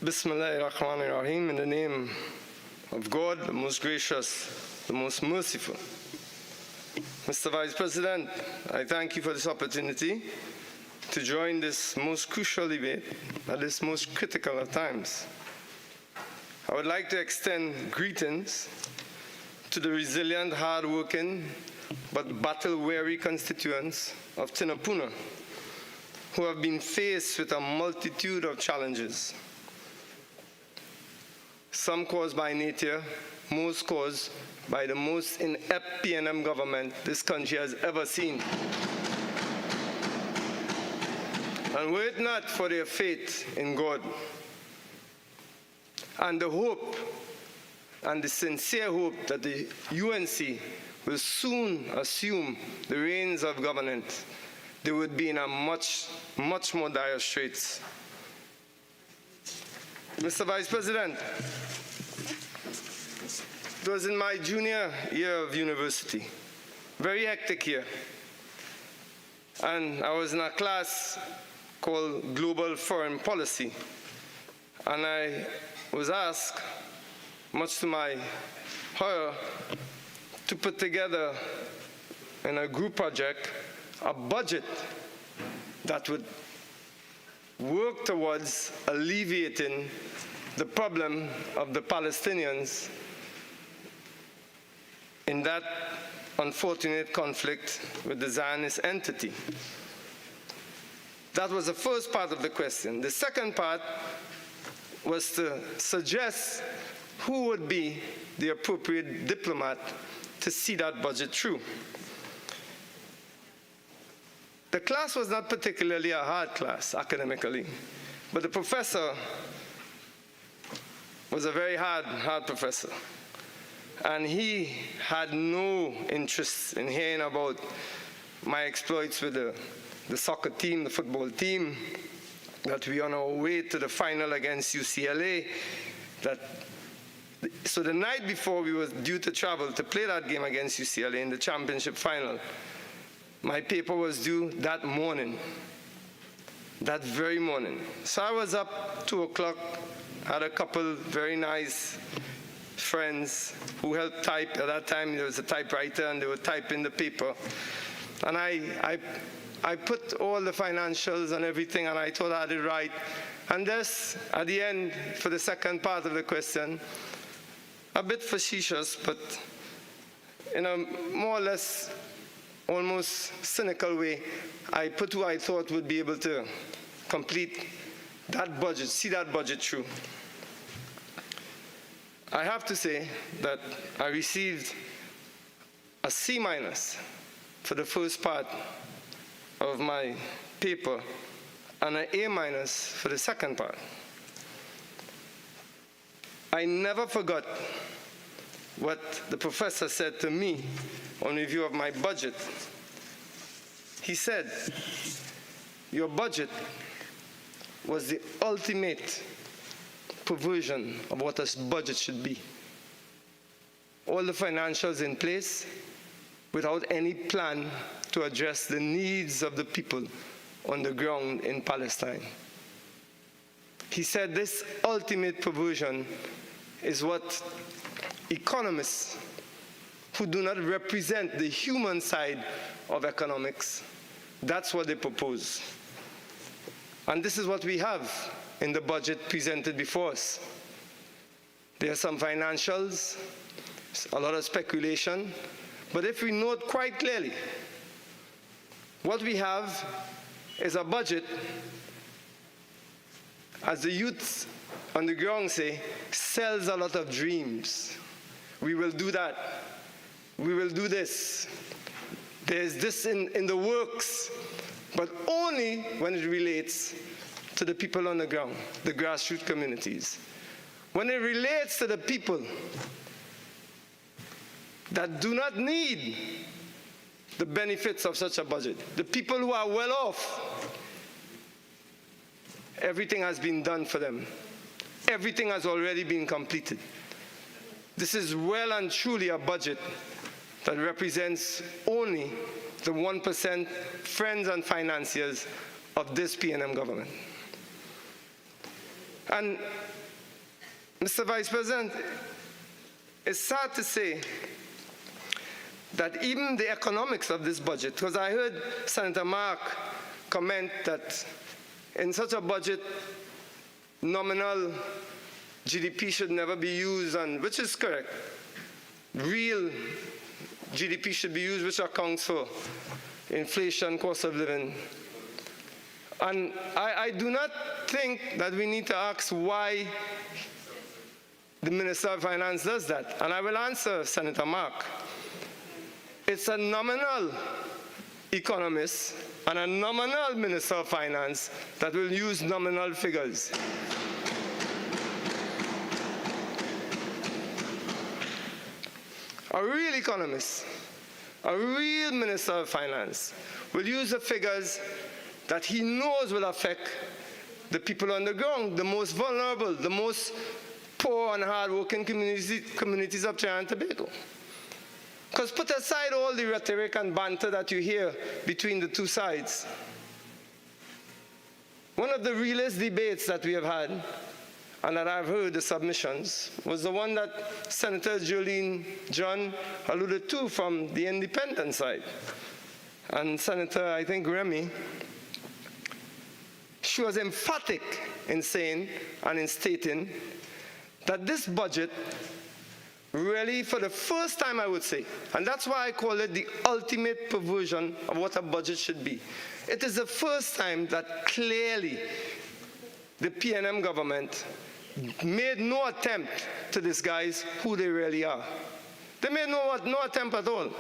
Bismillahirrahmanirrahim, in the name of God, the most gracious, the most merciful. Mr. Vice President, I thank you for this opportunity to join this most crucial debate at this most critical of times. I would like to extend greetings to the resilient, hard-working, but battle-weary constituents of Tinapuna, who have been faced with a multitude of challenges, some caused by nature, most caused by the most inept PNM government this country has ever seen. And were it not for their faith in God and the hope and the sincere hope that the UNC will soon assume the reins of governance, they would be in a much more dire straits. Mr. Vice President, it was in my junior year of university, very hectic year, and I was in a class called Global Foreign Policy, and I was asked, much to my horror, to put together in a group project a budget that would work towards alleviating the problem of the Palestinians in that unfortunate conflict with the Zionist entity. That was the first part of the question. The second part was to suggest who would be the appropriate diplomat to see that budget through. The class was not particularly a hard class academically, but the professor was a very hard professor. And he had no interest in hearing about my exploits with the soccer team, the football team, that we are on our way to the final against UCLA. So the night before we were due to travel to play that game against UCLA in the championship final, my paper was due that morning, that very morning. So I was up 2 o'clock, had a couple very nice friends who helped type. At that time, there was a typewriter, and they would type in the paper. And I put all the financials and everything, and I thought I had it right. And this, at the end, for the second part of the question, a bit facetious, but in a more or less almost cynical way, I put who I thought would be able to complete that budget, see that budget through. I have to say that I received a C- for the first part of my paper and an A- for the second part. I never forgot what the professor said to me on review of my budget. He said, your budget was the ultimate perversion of what a budget should be. All the financials in place without any plan to address the needs of the people on the ground in Palestine. He said this ultimate perversion is what economists who do not represent the human side of economics, that's what they propose. And this is what we have in the budget presented before us. There are some financials, a lot of speculation, but if we note quite clearly, what we have is a budget, as the youths on the ground say, sells a lot of dreams. We will do that. We will do this. There's this in the works, but only when it relates to the people on the ground, the grassroots communities. When it relates to the people that do not need the benefits of such a budget, the people who are well off, everything has been done for them. Everything has already been completed. This is well and truly a budget that represents only the 1% friends and financiers of this PNM government. And, Mr. Vice President, it's sad to say that even the economics of this budget, because I heard Senator Mark comment that in such a budget, nominal GDP should never be used, and which is correct. Real GDP should be used, which accounts for inflation, cost of living. And I do not think that we need to ask why the Minister of Finance does that. And I will answer Senator Mark. It's a nominal economist and a nominal Minister of Finance that will use nominal figures. A real economist, a real Minister of Finance will use the figures that he knows will affect the people on the ground, the most vulnerable, the most poor and hard-working communities of Trinidad and Tobago. Because put aside all the rhetoric and banter that you hear between the two sides, one of the realest debates that we have had, and that I've heard the submissions, was the one that Senator Jolene John alluded to from the independent side. And Senator, I think, Remy, she was emphatic in saying and in stating that this budget really, for the first time, I would say, and that's why I call it the ultimate perversion of what a budget should be. It is the first time that clearly the PNM government made no attempt to disguise who they really are. They made no attempt at all.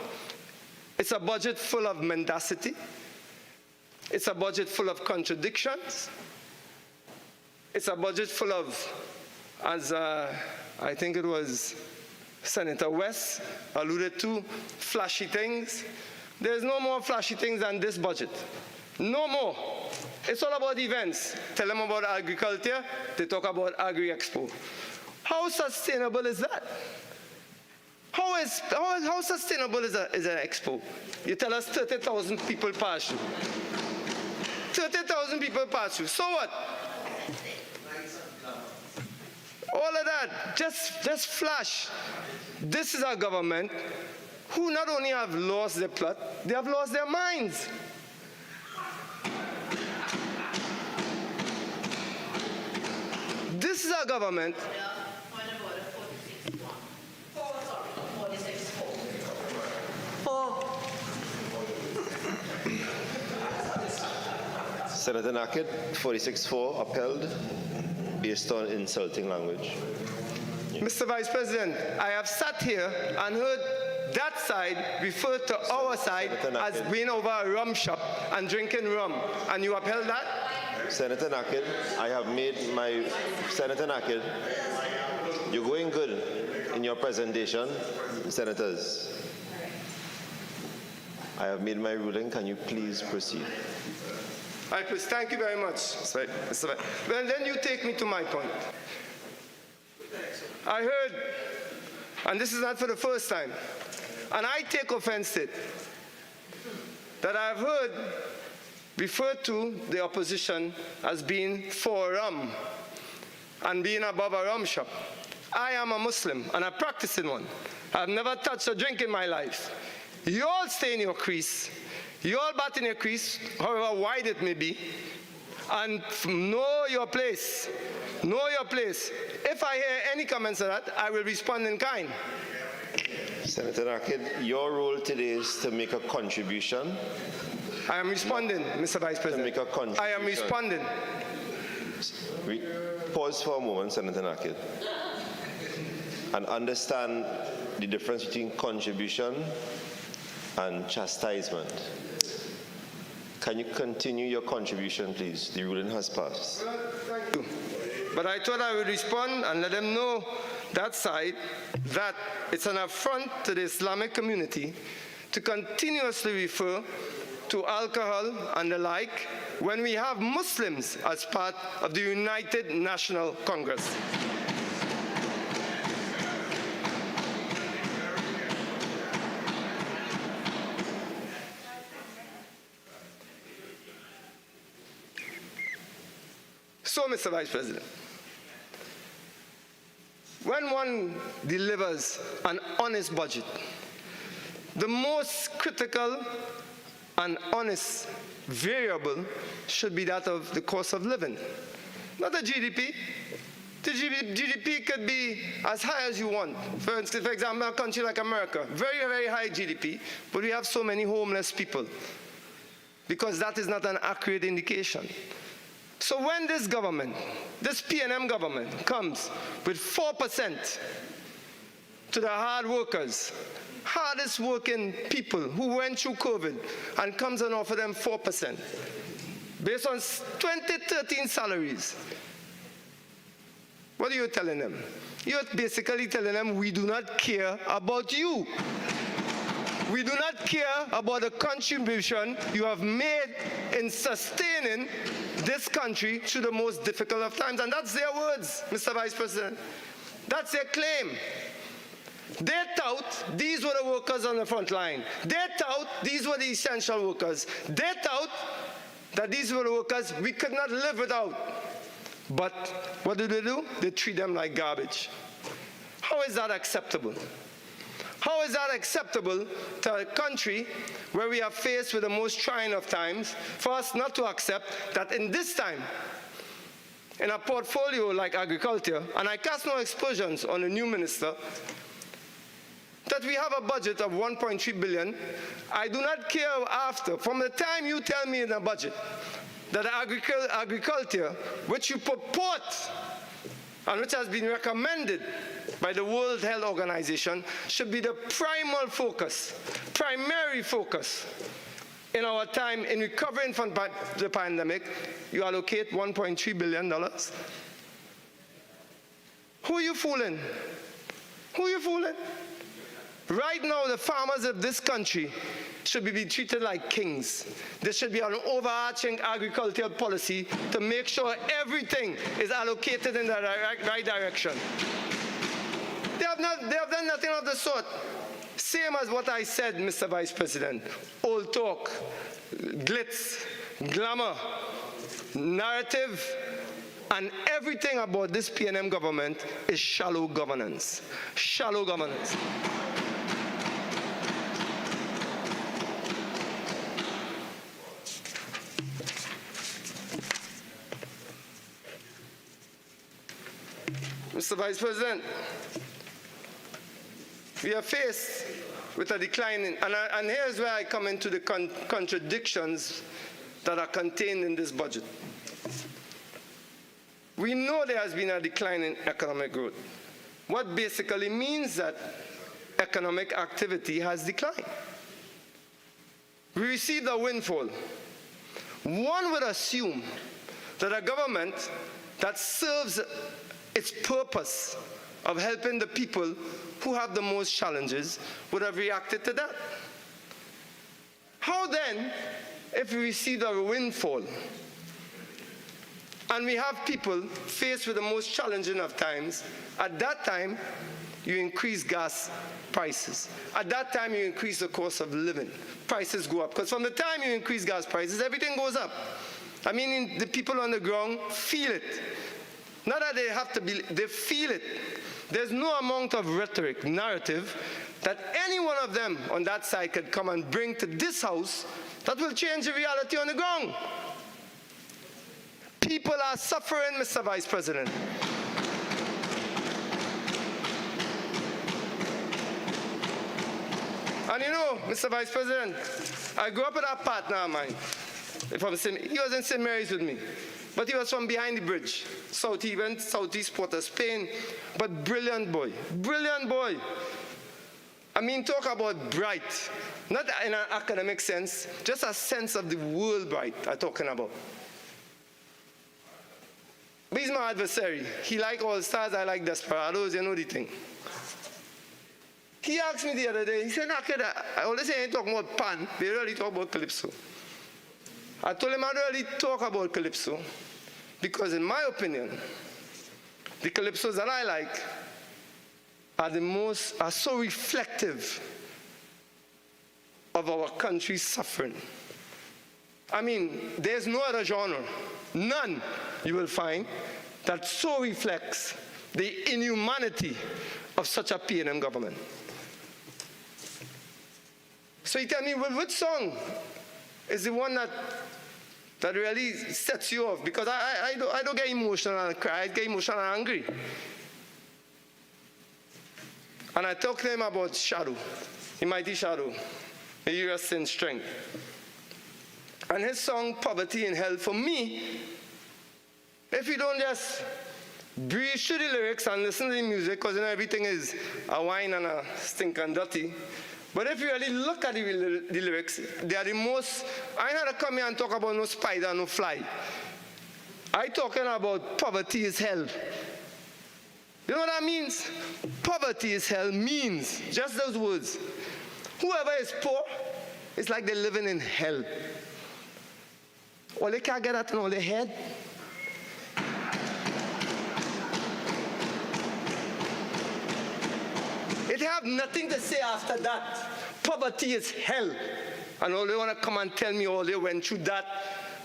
It's a budget full of mendacity. It's a budget full of contradictions. It's a budget full of, as I think it was Senator West alluded to, flashy things. There's no more flashy things than this budget. No more. It's all about events. Tell them about agriculture, they talk about Agri-Expo. How sustainable is that? How sustainable is an expo? You tell us 30,000 people pass you. 30,000 people pass you. So what? All of that, just flash. This is our government who not only have lost their plot, they have lost their minds. This is our government. Senator Nakhid, 46-4, upheld based on insulting language. Mr. Vice President, I have sat here and heard that side refer to our side as being over a rum shop and drinking rum, and you upheld that? Senator Nakhid, I have made my... Senator Nakhid, you're going good in your presentation, senators. I have made my ruling. Can you please proceed? Thank you very much, Mr. Vice. Well, then you take me to my point. I heard, and this is not for the first time, and I take offense to it, that I've heard referred to the opposition as being for rum and being above a rum shop. I am a Muslim, and I practice in one. I've never touched a drink in my life. You all stay in your crease. You all bat in your crease, however wide it may be, and know your place. Know your place. If I hear any comments of that, I will respond in kind. Senator Nakhid, your role today is to make a contribution. I am responding, Mr. Vice President. To make a contribution. I am responding. Pause for a moment, Senator Nakhid, and understand the difference between contribution and chastisement. Can you continue your contribution, please? The ruling has passed. Well, thank you. But I thought I would respond and let them know that side that it's an affront to the Islamic community to continuously refer to alcohol and the like when we have Muslims as part of the United National Congress. So, Mr. Vice President, when one delivers an honest budget, the most critical and honest variable should be that of the cost of living, not the GDP. The GDP could be as high as you want. For example, a country like America, very, very high GDP, but we have so many homeless people because that is not an accurate indication. So when this government, this PNM government, comes with 4% to the hard workers, hardest working people who went through COVID, and comes and offer them 4%, based on 2013 salaries, what are you telling them? You're basically telling them, we do not care about you. We do not care about the contribution you have made in sustaining this country through the most difficult of times. And that's their words, Mr. Vice President. That's their claim. They tout these were the workers on the front line. They tout these were the essential workers. They tout that these were the workers we could not live without. But what do? They treat them like garbage. How is that acceptable? How is that acceptable to a country where we are faced with the most trying of times, for us not to accept that in this time, in a portfolio like agriculture, and I cast no aspersions on the new minister, that we have a budget of 1.3 billion. I do not care after, from the time you tell me in the budget, that agriculture, which you purport and which has been recommended by the World Health Organization, should be the primary focus in our time in recovering from the pandemic, you allocate $1.3 billion. Who are you fooling? Who are you fooling? Right now, the farmers of this country should be treated like kings. There should be an overarching agricultural policy to make sure everything is allocated in the right direction. They have done nothing of the sort. Same as what I said, Mr. Vice President. Old talk, glitz, glamour, narrative, and everything about this PNM government is shallow governance. Shallow governance. Mr. Vice President, we are faced with a decline in, and here's where I come into the contradictions that are contained in this budget. We know there has been a decline in economic growth. What basically means that economic activity has declined. We received a windfall. One would assume that a government that serves its purpose of helping the people who have the most challenges would have reacted to that. How then, if we receive a windfall and we have people faced with the most challenging of times, at that time you increase gas prices. At that time you increase the cost of living. Prices go up. Because from the time you increase gas prices, everything goes up. I mean, the people on the ground feel it. Not that they have to be, they feel it. There's no amount of rhetoric, narrative, that any one of them on that side could come and bring to this house that will change the reality on the ground. People are suffering, Mr. Vice President. And you know, Mr. Vice President, I grew up with a partner of mine. He was in St. Mary's with me. But he was from behind the bridge. Southeast Port of Spain. But brilliant boy. Brilliant boy. I mean, talk about bright. Not in an academic sense, just a sense of the world bright I'm talking about. But he's my adversary. He like All Stars, I like Desperados, you know the thing. He asked me the other day, he said, Nakhid, I always say I ain't talking about pan, they really talk about calypso. I told him I don't really talk about calypso because in my opinion, the calypsos that I like are so reflective of our country's suffering. I mean, there's no other genre, none you will find, that so reflects the inhumanity of such a P&M government. So you tell me, well, which song is the one that really sets you off? Because I don't get emotional and cry, I get emotional and angry. And I talk to him about Shadow, the mighty Shadow, may he rest in strength. And his song, Poverty in Hell, for me, if you don't just breathe through the lyrics and listen to the music, because everything is a wine and a stink and dirty, but if you really look at the lyrics, they are the most, I ain't had to come here and talk about no spider, no fly. I talking about poverty is hell. You know what that means? Poverty is hell means, just those words. Whoever is poor, it's like they're living in hell. Or they can't get that in their head. It have nothing to say after that. Poverty is hell. And all they want to come and tell me all they went through that.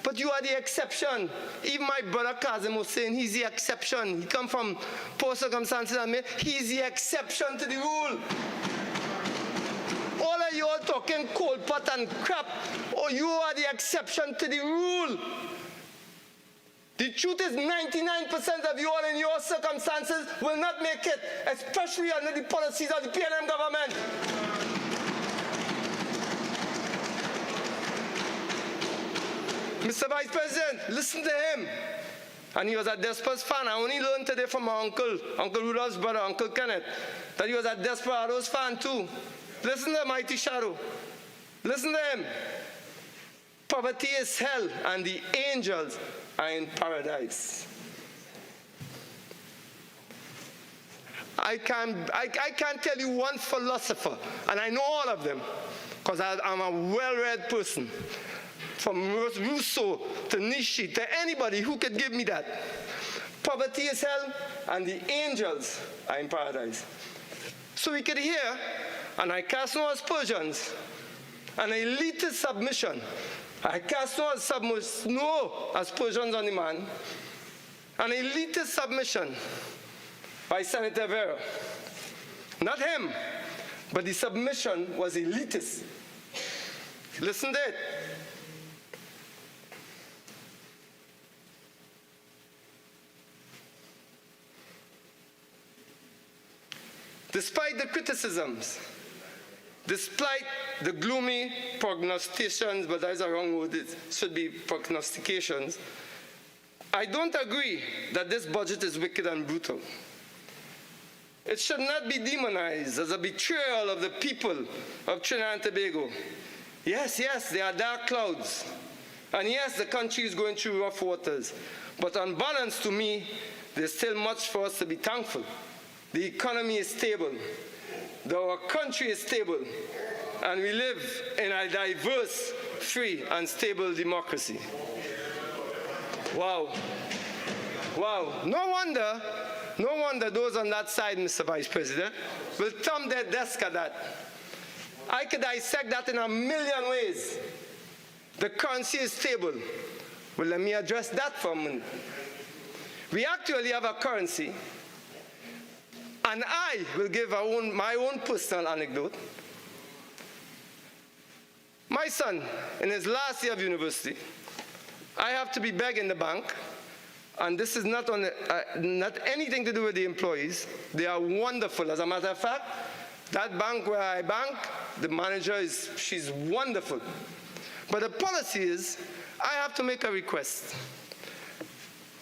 But you are the exception. Even my brother Kazim was saying he's the exception. He come from poor circumstances and me. He's the exception to the rule. All of you all talking cold pot and crap. Oh, you are the exception to the rule. The truth is 99% of you all in your circumstances will not make it, especially under the policies of the P&M government. Mr. Vice President, listen to him. And he was a Desperados fan. I only learned today from my uncle Rudolph's brother, Uncle Kenneth, that he was a Desperados fan too. Listen to Mighty Shadow. Listen to him. Poverty is hell, and the angels are in paradise. I can't tell you one philosopher, and I know all of them, because I'm a well-read person. From Rousseau to Nietzsche to anybody who could give me that. Poverty is hell, and the angels are in paradise. So we could hear, and I cast no aspersions, an elitist submission. I cast no aspersions on the man. An elitist submission by Senator Vera. Not him, but the submission was elitist. Listen to it. Despite the criticisms, despite the gloomy prognostications, but that's a wrong word, it should be prognostications, I don't agree that this budget is wicked and brutal. It should not be demonized as a betrayal of the people of Trinidad and Tobago. Yes, there are dark clouds. And yes, the country is going through rough waters. But on balance, to me, there's still much for us to be thankful. The economy is stable. Our country is stable. And we live in a diverse, free, and stable democracy. Wow. No wonder those on that side, Mr. Vice President, will thumb their desk at that. I could dissect that in a million ways. The currency is stable. Well, let me address that for a minute. We actually have a currency, and I will give my own personal anecdote. My son, in his last year of university, I have to be begging the bank, and this is not anything to do with the employees. They are wonderful. As a matter of fact, that bank where I bank, the manager she's wonderful. But the policy is, I have to make a request.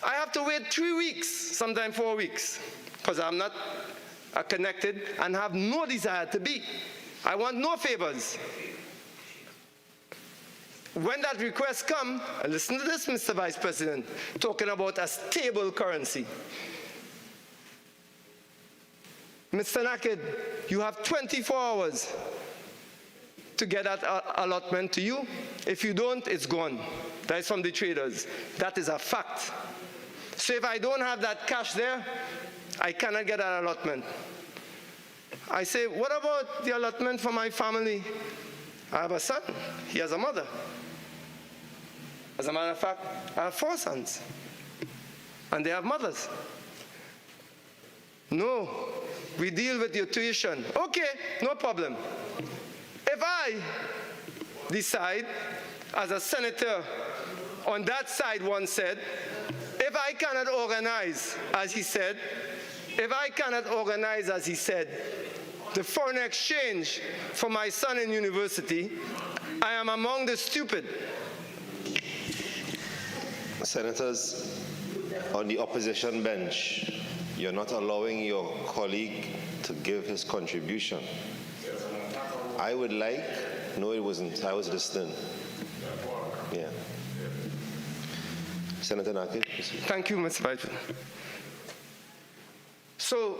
I have to wait 3 weeks, sometimes 4 weeks, because I'm not connected and have no desire to be. I want no favors. When that request comes, listen to this, Mr. Vice President, talking about a stable currency. Mr. Nakhid, you have 24 hours to get that allotment to you. If you don't, it's gone. That is from the traders. That is a fact. So if I don't have that cash there, I cannot get that allotment. I say, what about the allotment for my family? I have a son. He has a mother. As a matter of fact, I have 4 sons. And they have mothers. No, we deal with your tuition. Okay, no problem. If I decide, as a senator on that side once said, if I cannot organize, as he said, the foreign exchange for my son in university, I am among the stupid. Senators on the opposition bench, you're not allowing your colleague to give his contribution. I would like, no it wasn't, I was listening. Yeah. Senator Nakhid. Thank you, Mr. Vice President. So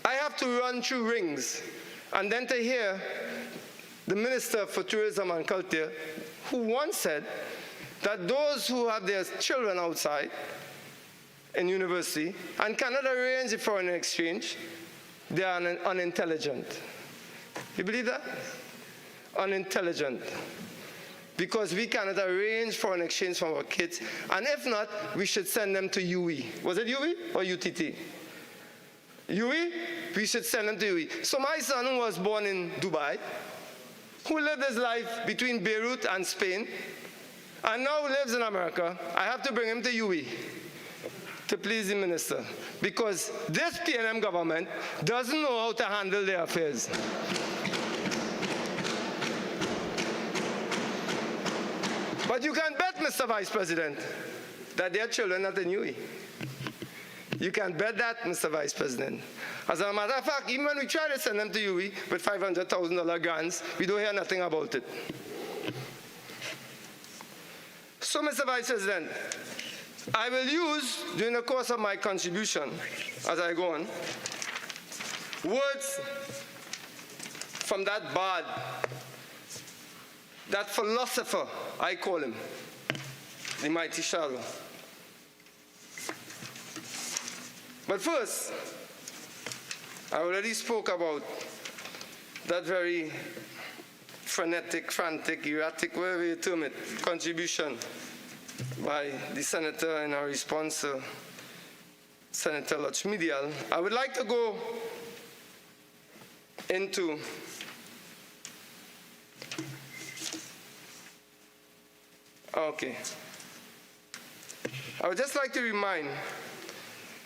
I have to run through rings and then to hear the Minister for Tourism and Culture, who once said that those who have their children outside in university and cannot arrange a foreign exchange, they are unintelligent. You believe that? Unintelligent. Because we cannot arrange foreign exchange for our kids, and if not, we should send them to UE. Was it UE or UTT? UE? We should send them to UE. So my son, who was born in Dubai, who lived his life between Beirut and Spain, and now lives in America, I have to bring him to UE to please the minister, because this PNM government doesn't know how to handle their affairs. But you can bet, Mr. Vice President, that their children are in UE. You can bet that, Mr. Vice President. As a matter of fact, even when we try to send them to UE with $500,000 grants, we don't hear nothing about it. So, Mr. Vice President, I will use, during the course of my contribution, as I go on, words from that bard, that philosopher, I call him, the mighty shadow. But first, I already spoke about that very frenetic, frantic, erratic, whatever you term it, contribution by the senator in our response to Senator Lachmidial. I would like to go into okay. I would just like to remind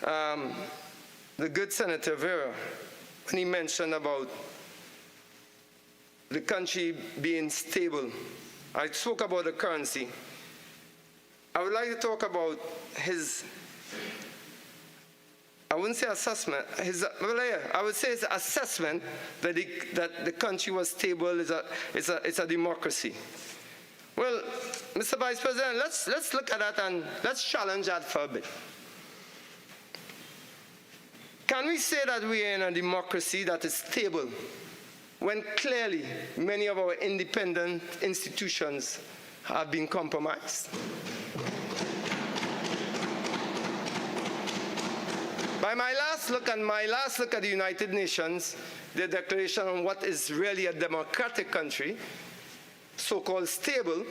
the good Senator Vera, when he mentioned about the country being stable. I spoke about the currency. I would like to talk about his, I wouldn't say assessment, I would say his assessment that the country was stable, it's a democracy. Well, Mr. Vice President, let's look at that and let's challenge that for a bit. Can we say that we are in a democracy that is stable when clearly many of our independent institutions have been compromised? By my last look at the United Nations, their declaration on what is really a democratic country, so-called stable,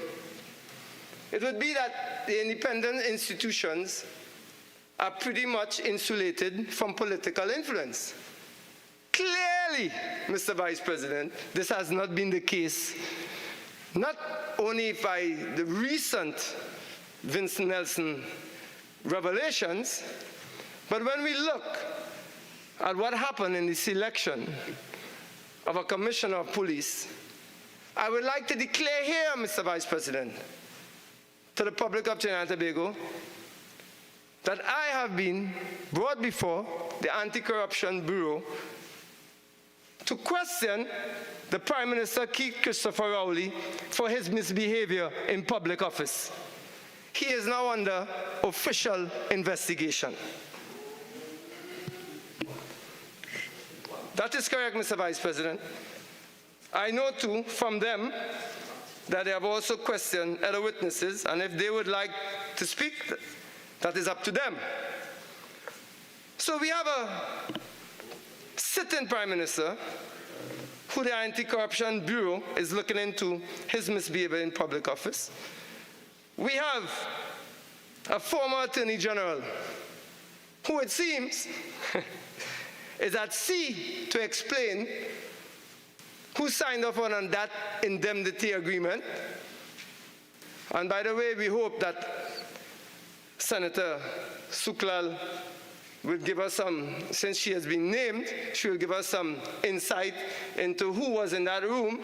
it would be that the independent institutions are pretty much insulated from political influence. Clearly, Mr. Vice President, this has not been the case, not only by the recent Vincent Nelson revelations, but when we look at what happened in the selection of a commissioner of police, I would like to declare here, Mr. Vice President, to the public of Trinidad and Tobago, that I have been brought before the Anti-Corruption Bureau to question the Prime Minister Keith Christopher Rowley for his misbehavior in public office. He is now under official investigation. That is correct, Mr. Vice President. I know, too, from them that they have also questioned other witnesses, and if they would like to speak, that is up to them. So we have a sitting Prime Minister who the Anti-Corruption Bureau is looking into his misbehavior in public office. We have a former Attorney General who it seems is at sea to explain who signed off on that indemnity agreement. And by the way, we hope that Senator Suklal will give us some, since she has been named, she will give us some insight into who was in that room.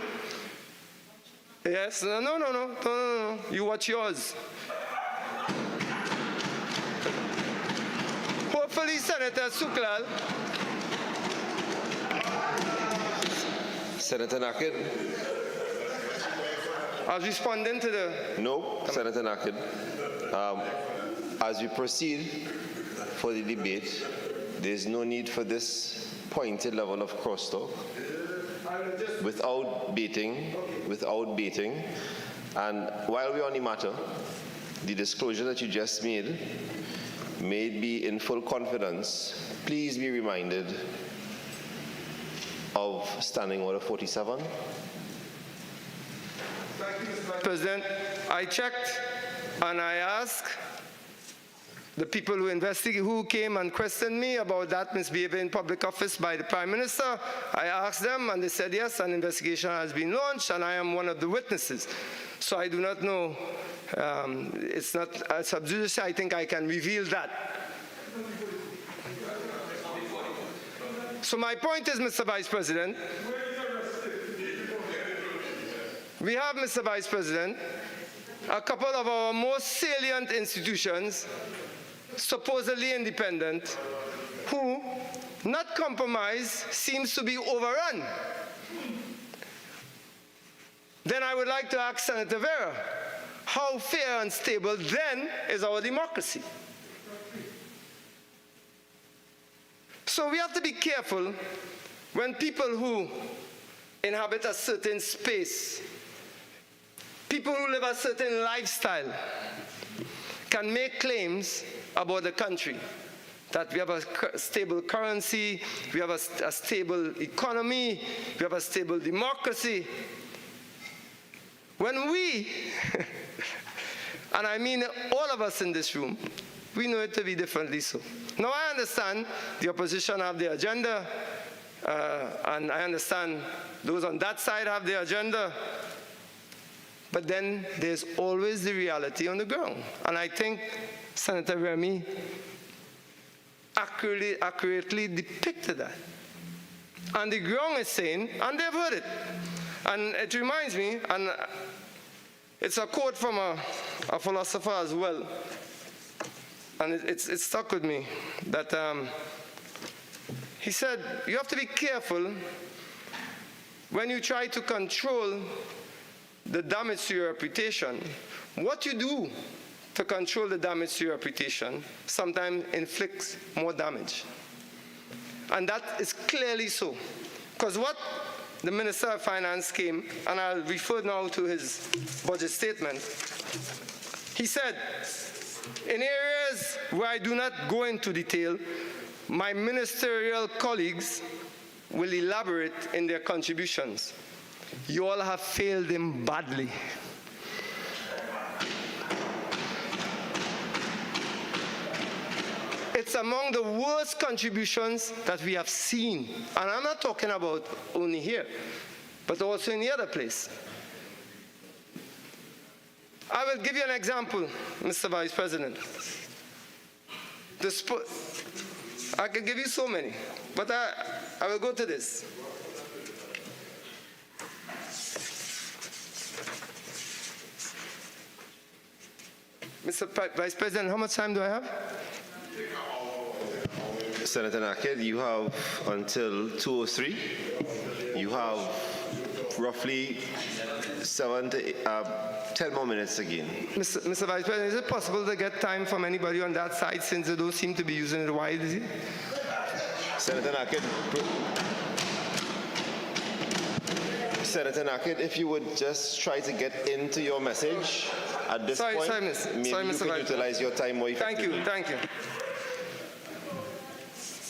Yes, no. You watch yours. Hopefully, Senator Suklal. Senator Nakhid? I was responding to the... No, Senator Nakhid. As we proceed for the debate, there's no need for this pointed level of crosstalk. Without baiting. And while we're on the matter, the disclosure that you just made be in full confidence. Please be reminded of Standing Order 47. Thank you, Mr. President. I checked and I asked the people who came and questioned me about that misbehavior in public office by the Prime Minister. I asked them and they said yes, an investigation has been launched and I am one of the witnesses. So I do not know, it's not sub judice, I think I can reveal that. So my point is, Mr. Vice President, we have, Mr. Vice President, a couple of our most salient institutions, supposedly independent, who, not compromised, seems to be overrun. Then I would like to ask Senator Vera, how fair and stable then is our democracy? So we have to be careful when people who inhabit a certain space, people who live a certain lifestyle, can make claims about the country, that we have a stable currency, we have a stable economy, we have a stable democracy. When we, and I mean all of us in this room, we know it to be differently so. Now I understand the opposition have their agenda, and I understand those on that side have their agenda, but then there's always the reality on the ground. And I think Senator Remy accurately depicted that. And the ground is saying, and they've heard it. And it reminds me, and it's a quote from a philosopher as well, and it stuck with me, that he said, you have to be careful when you try to control the damage to your reputation. What you do to control the damage to your reputation sometimes inflicts more damage. And that is clearly so. Because what the Minister of Finance came, and I'll refer now to his budget statement, he said, in areas where I do not go into detail, my ministerial colleagues will elaborate in their contributions. You all have failed him badly. It's among the worst contributions that we have seen. And I'm not talking about only here, but also in the other place. I will give you an example, Mr. Vice President. I can give you so many, but I will go to this. Mr. Vice President, how much time do I have? Senator Nakhid, you have until 2:03. You have roughly 7 to 10 more minutes again. Mr. Vice President, is it possible to get time from anybody on that side since they don't seem to be using it wisely? Senator Nakhid, if you would just try to get into your message at this point, maybe you can utilize your time more effectively. Thank you.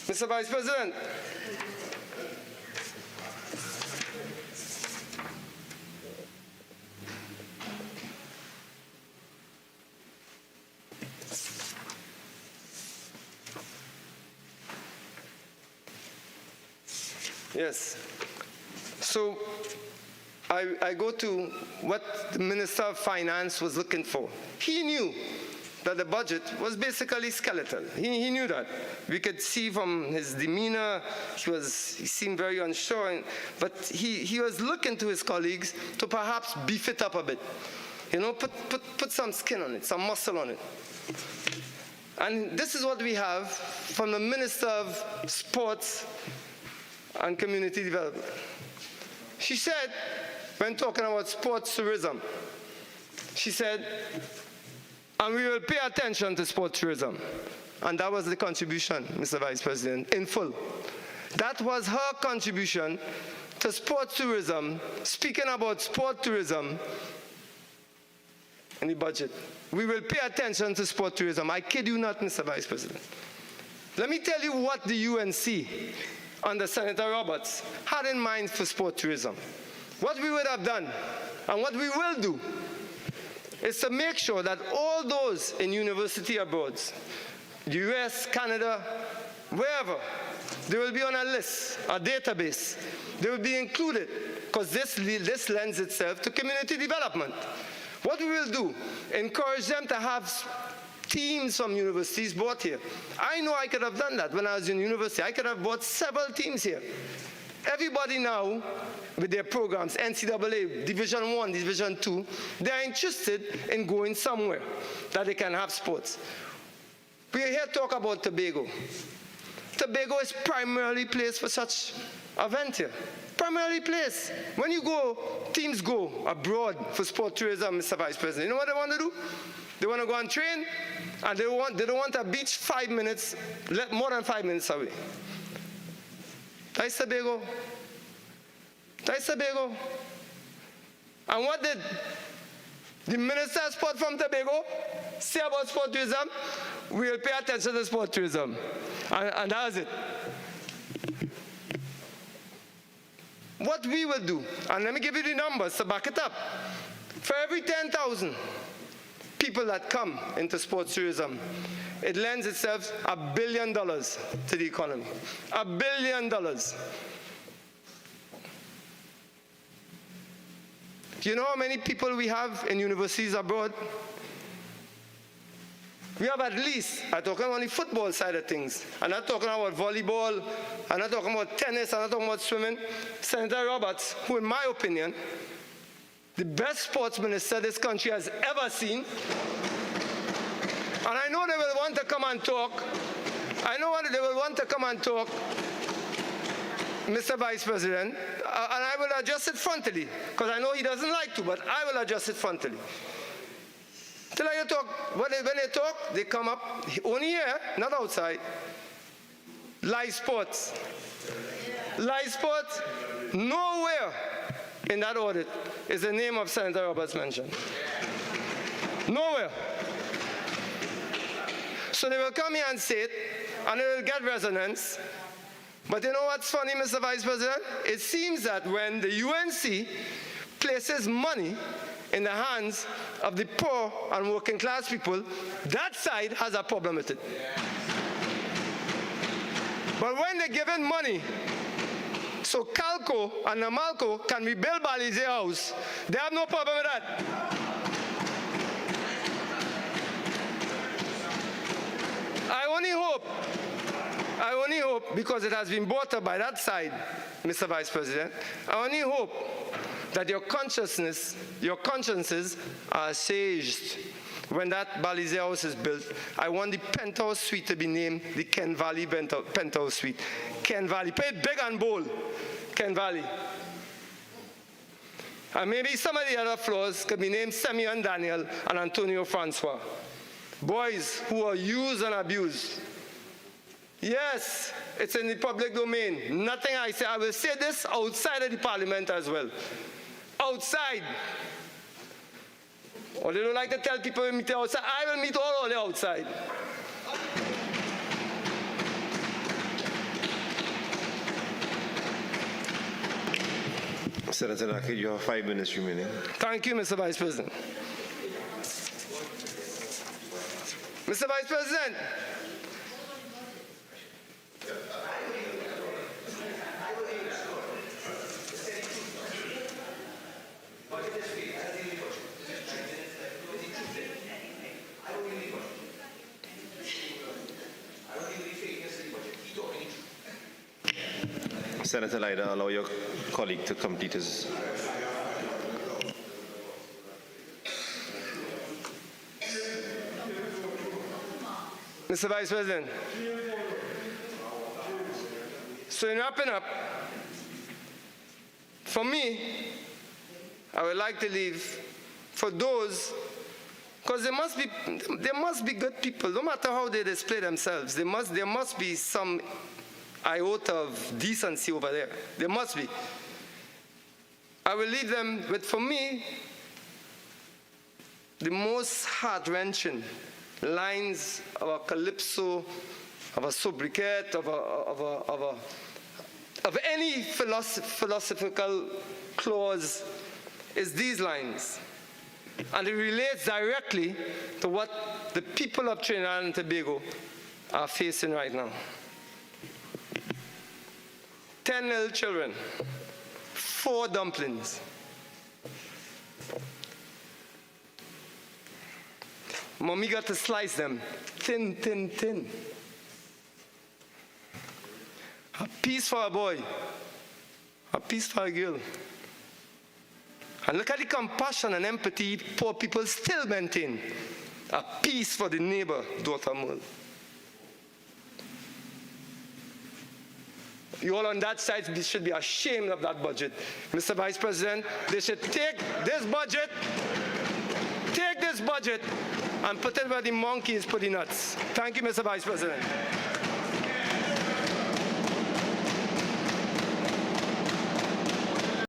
Mr. Vice President, Yes. So I go to what the Minister of Finance was looking for. He knew that the budget was basically skeletal. He knew that. We could see from his demeanor, he seemed very unsure, but he was looking to his colleagues to perhaps beef it up a bit. You know, put some skin on it, some muscle on it. And this is what we have from the Minister of Sports and Community Development. She said, when talking about sports tourism, she said, and we will pay attention to sports tourism. And that was the contribution, Mr. Vice President, in full. That was her contribution to sports tourism, speaking about sport tourism in the budget. We will pay attention to sport tourism. I kid you not, Mr. Vice President. Let me tell you what the UNC under Senator Roberts had in mind for sport tourism. What we would have done and what we will do is to make sure that all those in university abroad, the US, Canada, wherever, they will be on a list, a database. They will be included because this lends itself to community development. What we will do, encourage them to have teams from universities brought here. I know I could have done that when I was in university. I could have brought several teams here. Everybody now, with their programs, NCAA, Division I, Division II, they're interested in going somewhere that they can have sports. We're here to talk about Tobago. Tobago is primarily placed for such event here. Primarily placed. When you go, teams go abroad for sport tourism, Mr. Vice President. You know what they want to do? They want to go and train, and they don't want a beach 5 minutes, more than 5 minutes away. That's Tobago. That's Tobago. And what did the Minister of Sport from Tobago say about sport tourism? We will pay attention to sport tourism. And that was it. What we will do, and let me give you the numbers to back it up. For every 10,000 people that come into sports tourism, it lends itself $1 billion to the economy. $1 billion. Do you know how many people we have in universities abroad? We have at least, I'm talking on the football side of things. I'm not talking about volleyball, I'm not talking about tennis, I'm not talking about swimming. Senator Roberts, who in my opinion, the best sports minister this country has ever seen. And I know they will want to come and talk. I know they will want to come and talk, Mr. Vice President, and I will adjust it frontally, because I know he doesn't like to, but I will adjust it frontally. Till I talk, when they talk, they come up, only here, not outside. Live sports. Live sports, nowhere in that audit is the name of Senator Roberts mentioned. Nowhere. So they will come here and say it, and it will get resonance. But you know what's funny, Mr. Vice President? It seems that when the UNC places money in the hands of the poor and working class people, that side has a problem with it. But when they're given money, so Calco and Namalco can rebuild Balize House, they have no problem with that. I only hope, because it has been brought up by that side, Mr. Vice President, I only hope that your consciences are assuaged when that Balize House is built. I want the penthouse suite to be named the Ken Valley penthouse suite. Ken Valley. Pay it big and bold. Ken Valley. And maybe some of the other floors could be named Simeon Daniel and Antonio Francois. Boys who are used and abused. Yes, it's in the public domain. Nothing I say. I will say this outside of the parliament as well. Outside. Or they don't like to tell people to meet outside. I will meet all the outside. Senator Nakhid, you have 5 minutes remaining. Thank you, Mr. Vice President. Mr. Vice President, Senator Leiter, allow your colleague to complete his. Mr. Vice President, so in wrapping up, for me, I would like to leave for those, because there must be good people, no matter how they display themselves. There must be some iota of decency over there. There must be. I will leave them with, for me, the most heart-wrenching lines of a calypso, of a sobriquet, of any philosophical clause is these lines. And it relates directly to what the people of Trinidad and Tobago are facing right now. 10 little children, 4 dumplings. Mommy got to slice them thin, thin, thin. A piece for a boy, a piece for a girl. And look at the compassion and empathy poor people still maintain. A piece for the neighbor, daughter Merle. You all on that side should be ashamed of that budget. Mr. Vice President, they should take this budget, and put it where the monkeys put the nuts. Thank you, Mr. Vice President.